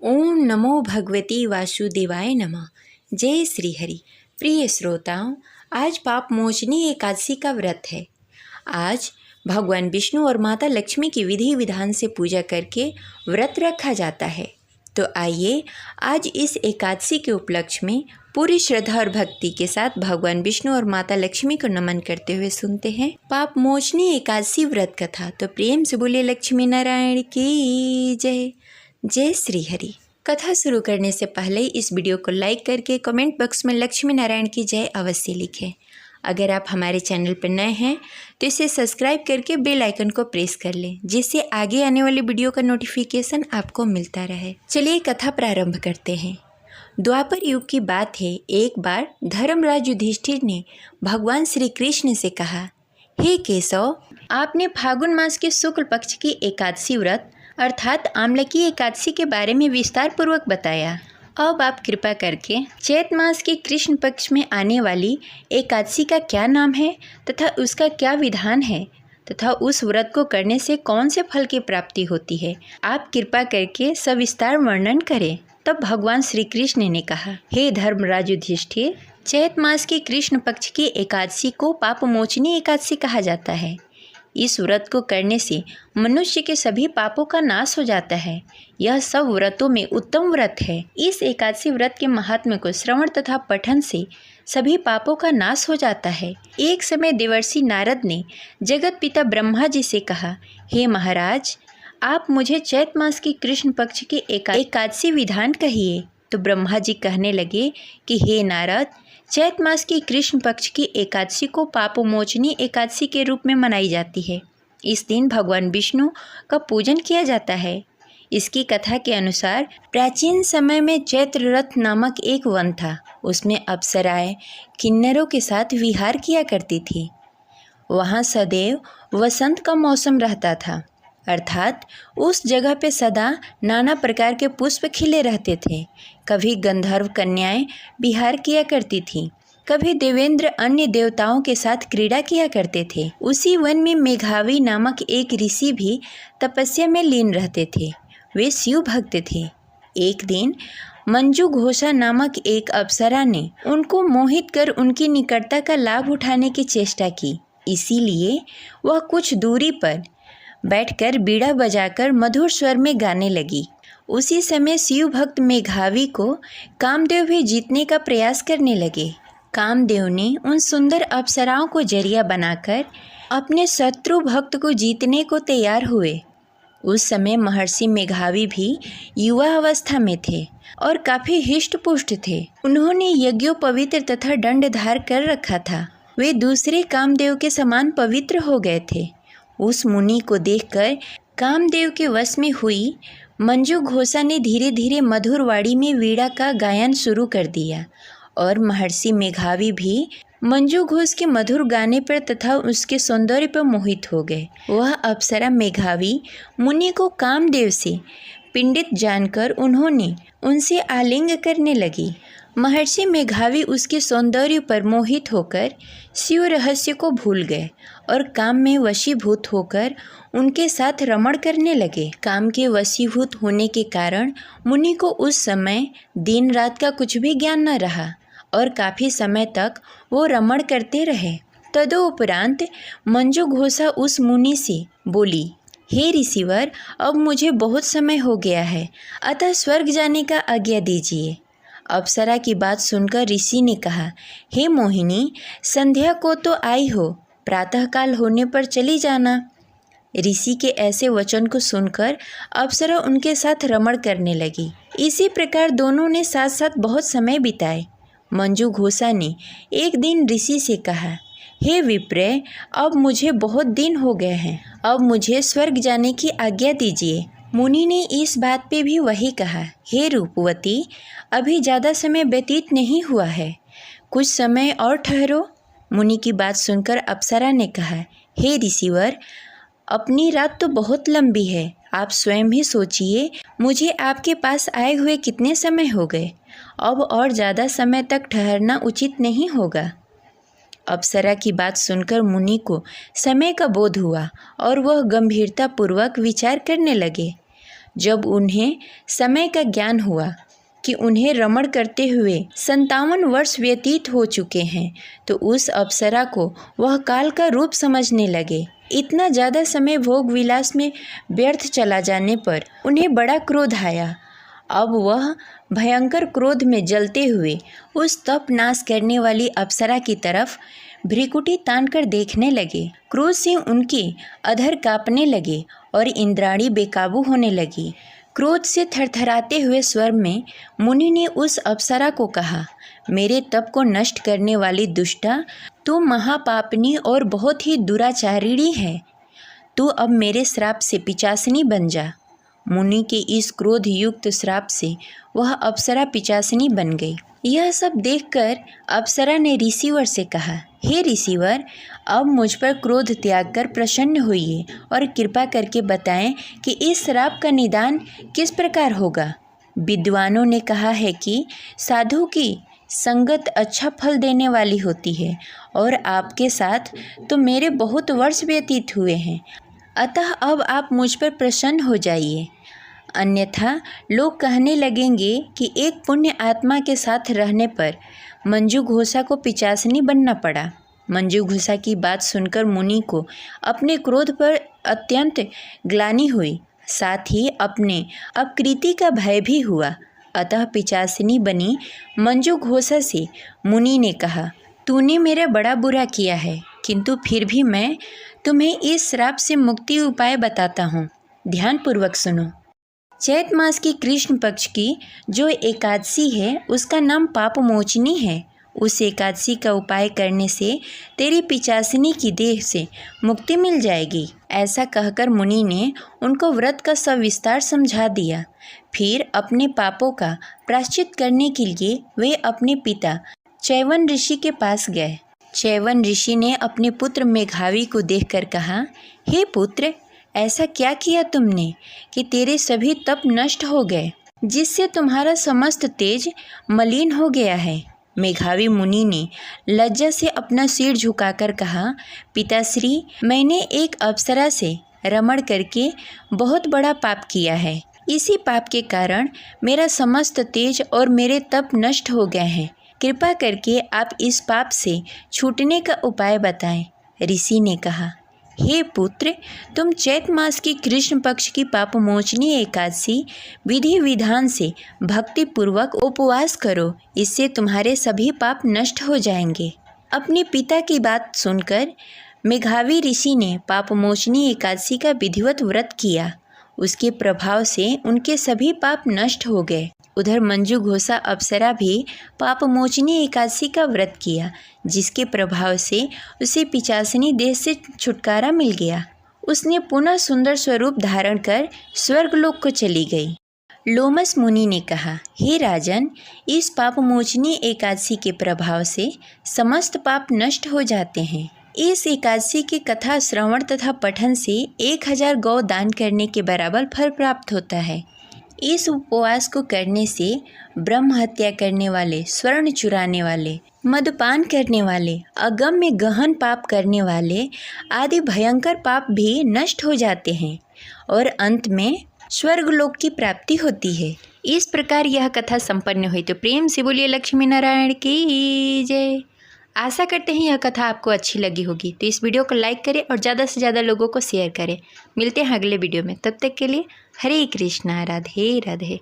ओम नमो भगवती वासुदेवाय नमः। जय श्री हरि। प्रिय श्रोताओं, आज पाप मोचनी एकादशी का व्रत है। आज भगवान विष्णु और माता लक्ष्मी की विधि विधान से पूजा करके व्रत रखा जाता है। तो आइए आज इस एकादशी के उपलक्ष्य में पूरी श्रद्धा और भक्ति के साथ भगवान विष्णु और माता लक्ष्मी को नमन करते हुए सुनते हैं पाप मोचनी एकादशी व्रत कथा। तो प्रेम से बोले लक्ष्मी नारायण की जय। जय श्री हरि। कथा शुरू करने से पहले इस वीडियो को लाइक करके कमेंट बॉक्स में लक्ष्मी नारायण की जय अवश्य लिखें। अगर आप हमारे चैनल पर नए हैं तो इसे सब्सक्राइब करके बेल आइकन को प्रेस कर लें, जिससे आगे आने वाली वीडियो का नोटिफिकेशन आपको मिलता रहे। चलिए कथा प्रारंभ करते हैं। द्वापर युग की बात है। एक बार धर्मराज युधिष्ठिर ने भगवान श्री कृष्ण से कहा, हे केशव, आपने फागुन मास के शुक्ल पक्ष की एकादशी व्रत अर्थात आमलकी एकादशी के बारे में विस्तार पूर्वक बताया। अब आप कृपा करके चैत मास के कृष्ण पक्ष में आने वाली एकादशी का क्या नाम है तथा उसका क्या विधान है तथा उस व्रत को करने से कौन से फल की प्राप्ति होती है, आप कृपा करके सविस्तार वर्णन करें। तब भगवान श्री कृष्ण ने कहा, हे धर्मराज युधिष्ठिर, चैत मास के कृष्ण पक्ष की एकादशी को पापमोचनी एकादशी कहा जाता है। इस व्रत को करने से मनुष्य के सभी पापों का नाश हो जाता है। यह सब व्रतों में उत्तम व्रत है। इस एकादशी व्रत के महात्म्य को श्रवण तथा पठन से सभी पापों का नाश हो जाता है। एक समय देवर्षि नारद ने जगत पिता ब्रह्मा जी से कहा, हे महाराज, आप मुझे चैत मास की कृष्ण पक्ष की एकादशी विधान कहिए। तो ब्रह्मा जी कहने लगे कि हे नारद, चैत मास की कृष्ण पक्ष की एकादशी को पापमोचनी एकादशी के रूप में मनाई जाती है। इस दिन भगवान विष्णु का पूजन किया जाता है। इसकी कथा के अनुसार प्राचीन समय में चैत्र रथ नामक एक वन था। उसमें अप्सराएं किन्नरों के साथ विहार किया करती थी। वहाँ सदैव वसंत का मौसम रहता था, अर्थात उस जगह पे सदा नाना प्रकार के पुष्प खिले रहते थे। कभी गंधर्व कन्याएं विहार किया करती थीं, कभी देवेंद्र अन्य देवताओं के साथ क्रीड़ा किया करते थे। उसी वन में मेघावी नामक एक ऋषि भी तपस्या में लीन रहते थे। वे शिव भक्त थे। एक दिन मंजू घोषा नामक एक अप्सरा ने उनको मोहित कर उनकी निकटता का लाभ उठाने की चेष्टा की। इसीलिए वह कुछ दूरी पर बैठकर बीड़ा बजाकर मधुर स्वर में गाने लगी। उसी समय शिव भक्त मेघावी को कामदेव भी जीतने का प्रयास करने लगे। कामदेव ने उन सुंदर अप्सराओं को जरिया बनाकर अपने शत्रु भक्त को जीतने को तैयार हुए। उस समय महर्षि मेघावी भी युवा अवस्था में थे और काफ़ी हिष्ट पुष्ट थे। उन्होंने यज्ञोपवीत तथा दंडधार कर रखा था। वे दूसरे कामदेव के समान पवित्र हो गए थे। उस मुनि को देखकर कामदेव के वश में हुई मंजू घोषा ने धीरे धीरे मधुर वाणी में वीणा का गायन शुरू कर दिया और महर्षि मेघावी भी मंजू घोष के मधुर गाने पर तथा उसके सौंदर्य पर मोहित हो गए। वह अप्सरा मेघावी मुनि को कामदेव से पिंडित जानकर उन्होंने उनसे आलिंग करने लगी। महर्षि मेघावी उसके सौंदर्य पर मोहित होकर शिव रहस्य को भूल गए और काम में वशीभूत होकर उनके साथ रमण करने लगे। काम के वशीभूत होने के कारण मुनि को उस समय दिन रात का कुछ भी ज्ञान न रहा और काफ़ी समय तक वो रमण करते रहे। तदुपरांत मंजू घोषा उस मुनि से बोली, हे ऋषिवर, अब मुझे बहुत समय हो गया है, अतः स्वर्ग जाने का आज्ञा दीजिए। अप्सरा की बात सुनकर ऋषि ने कहा, हे मोहिनी, संध्या को तो आई हो, प्रातःकाल होने पर चली जाना। ऋषि के ऐसे वचन को सुनकर अप्सरा उनके साथ रमण करने लगी। इसी प्रकार दोनों ने साथ साथ बहुत समय बिताए। मंजू घोषा ने एक दिन ऋषि से कहा, हे विप्र, अब मुझे बहुत दिन हो गए हैं, अब मुझे स्वर्ग जाने की आज्ञा दीजिए। मुनि ने इस बात पे भी वही कहा, हे रूपवती, अभी ज़्यादा समय व्यतीत नहीं हुआ है, कुछ समय और ठहरो। मुनि की बात सुनकर अप्सरा ने कहा, हे ऋषिवर, अपनी रात तो बहुत लंबी है, आप स्वयं ही सोचिए, मुझे आपके पास आए हुए कितने समय हो गए, अब और ज़्यादा समय तक ठहरना उचित नहीं होगा। अप्सरा की बात सुनकर मुनि को समय का बोध हुआ और वह गंभीरतापूर्वक विचार करने लगे। जब उन्हें समय का ज्ञान हुआ कि उन्हें रमण करते हुए 57 वर्ष व्यतीत हो चुके हैं, तो उस अप्सरा को वह काल का रूप समझने लगे। इतना ज़्यादा समय भोग विलास में व्यर्थ चला जाने पर उन्हें बड़ा क्रोध आया। अब वह भयंकर क्रोध में जलते हुए उस तप नाश करने वाली अप्सरा की तरफ भ्रिकुटी तान कर देखने लगे। क्रोध से उनके अधर कांपने लगे और इंद्राणी बेकाबू होने लगी। क्रोध से थरथराते हुए स्वर में मुनि ने उस अप्सरा को कहा, मेरे तप को नष्ट करने वाली दुष्टा, तू महापापनी और बहुत ही दुराचारिणी है। तू अब मेरे श्राप से पिचासिनी बन जा। मुनि के इस क्रोध युक्त श्राप से वह अप्सरा पिचासिनी बन गई। यह सब देखकर अप्सरा ने ऋषिवर से कहा, हे ऋषिवर, अब मुझ पर क्रोध त्याग कर प्रसन्न होइए और कृपा करके बताएं कि इस श्राप का निदान किस प्रकार होगा। विद्वानों ने कहा है कि साधु की संगत अच्छा फल देने वाली होती है और आपके साथ तो मेरे बहुत वर्ष व्यतीत हुए हैं, अतः अब आप मुझ पर प्रसन्न हो जाइए। अन्यथा लोग कहने लगेंगे कि एक पुण्य आत्मा के साथ रहने पर मंजू घोषा को पिचासनी बनना पड़ा। मंजू घोषा की बात सुनकर मुनि को अपने क्रोध पर अत्यंत ग्लानि हुई, साथ ही अपने अपकृति का भय भी हुआ। अतः पिचासिनी बनी मंजू घोषा से मुनि ने कहा, तूने मेरा बड़ा बुरा किया है, किंतु फिर भी मैं तुम्हें इस श्राप से मुक्ति उपाय बताता हूँ। ध्यानपूर्वक सुनो। चैत मास की कृष्ण पक्ष की जो एकादशी है उसका नाम पाप मोचनी है। उस एकादशी का उपाय करने से तेरी पिचासिनी की देह से मुक्ति मिल जाएगी। ऐसा कहकर मुनि ने उनको व्रत का सविस्तार समझा दिया। फिर अपने पापों का प्रायश्चित करने के लिए वे अपने पिता चैवन ऋषि के पास गए। चैवन ऋषि ने अपने पुत्र मेघावी को देखकर कहा, हे पुत्र, ऐसा क्या किया तुमने कि तेरे सभी तप नष्ट हो गए, जिससे तुम्हारा समस्त तेज मलिन हो गया है। मेघावी मुनि ने लज्जा से अपना सिर झुकाकर कहा, पिताश्री, मैंने एक अप्सरा से रमण करके बहुत बड़ा पाप किया है। इसी पाप के कारण मेरा समस्त तेज और मेरे तप नष्ट हो गए हैं। कृपा करके आप इस पाप से छूटने का उपाय बताएं। ऋषि ने कहा, हे पुत्र, तुम चैत मास की कृष्ण पक्ष की पाप मोचनी एकादशी विधि विधान से भक्ति पूर्वक उपवास करो, इससे तुम्हारे सभी पाप नष्ट हो जाएंगे। अपने पिता की बात सुनकर मेघावी ऋषि ने पाप मोचनी एकादशी का विधिवत व्रत किया। उसके प्रभाव से उनके सभी पाप नष्ट हो गए। उधर मंजू घोषा अप्सरा भी पाप मोचनी एकादशी का व्रत किया, जिसके प्रभाव से उसे पिचासिनी देह से छुटकारा मिल गया। उसने पुनः सुंदर स्वरूप धारण कर स्वर्गलोक को चली गई। लोमस मुनि ने कहा, हे राजन, इस पाप मोचनी एकादशी के प्रभाव से समस्त पाप नष्ट हो जाते हैं। इस एकादशी की कथा श्रवण तथा पठन से 1000 गौ दान करने के बराबर फल प्राप्त होता है। इस उपवास को करने से ब्रह्म हत्या करने वाले, स्वर्ण चुराने वाले, मदपान करने वाले, अगम्य गहन पाप करने वाले आदि भयंकर पाप भी नष्ट हो जाते हैं और अंत में स्वर्गलोक की प्राप्ति होती है। इस प्रकार यह कथा संपन्न हुई। तो प्रेम से बोलिए लक्ष्मी नारायण की जय। आशा करते हैं यह कथा आपको अच्छी लगी होगी। तो इस वीडियो को लाइक करें और ज़्यादा से ज़्यादा लोगों को शेयर करें। मिलते हैं अगले वीडियो में, तब तक के लिए हरे कृष्णा, राधे राधे।